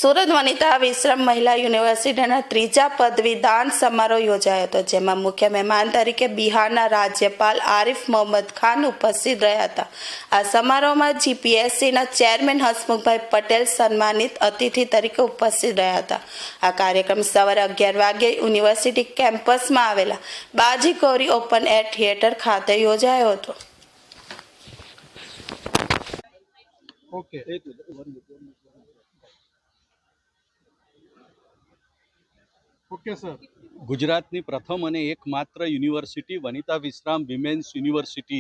સુરત વનિતા વિશ્રામ મહિલા યુનિવર્સિટીના ત્રીજા પદવીદાન સમારોહ યોજાયો હતો, જેમાં મુખ્ય મહેમાન તરીકે બિહારના રાજ્યપાલ આરિફ મોહમ્મદ ખાન ઉપસ્થિત રહ્યા હતા। આ સમારોહમાં જીપીએસસીના ચેરમેન હસમુખભાઈ પટેલ સન્માનિત અતિથિ તરીકે ઉપસ્થિત રહ્યા હતા। આ કાર્યક્રમ સવારે 11 વાગ્યે યુનિવર્સિટી કેમ્પસમાં આવેલા બાજી ગૌરી ઓપન એર થિયેટર ખાતે યોજાયો હતો। गुजरातनी प्रथम और एकमात्र यूनिवर्सिटी वनिता विश्राम विमेन्स यूनिवर्सिटी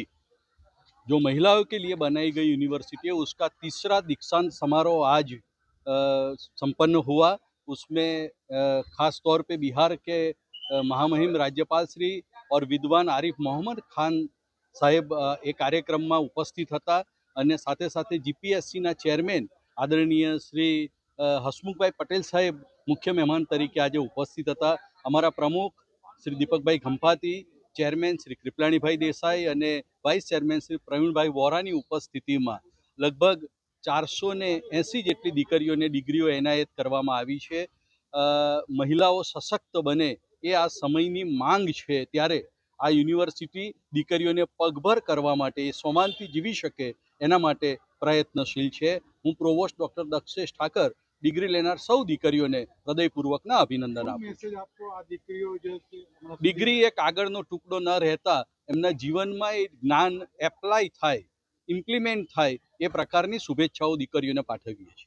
जो महिलाओं के लिए बनाई गई यूनिवर्सिटी है, उसका तीसरा दीक्षांत समारोह आज संपन्न हुआ। उसमें खास तौर पे बिहार के महामहिम राज्यपाल श्री और विद्वान आरिफ मोहम्मद खान साहेब ए कार्यक्रम में उपस्थित था और साथे साथे जीपीएससी ना चेरमेन आदरणीय श्री हसमुखभाई पटेल साहेब मुख्य मेहमान तरीके आज उपस्थित था। अमरा प्रमुख श्री दीपकभाई खंभाती, चेरमेन श्री कृपलाणीभाई देसाई और वाइस चेरमेन श्री प्रवीणभाई वोरानी उपस्थिति में लगभग 480 जेटली दीकरीओ ने डिग्रीओ एनायत करवामां आवी छे। महिलाओं सशक्त बने ए आ समयनी मांग छे, त्यारे आ यूनिवर्सिटी दीकरीओने पगभर करवा माटे, सोमानथी जीवी शके एना माटे प्रयत्नशील छे। हूँ provost doctor Dakshesh Thakar degree लेनार सौ दीकरीओने हृदयपूर्वकना अभिनंदन आपुं। डिग्री एक कागळनो टुकड़ो न रहता एमना जीवनमां ए ज्ञान एप्लाय थाय, इम्प्लिमेंट थाय ए प्रकारनी शुभेच्छाओ दीकरीओने पाठवीए छीए।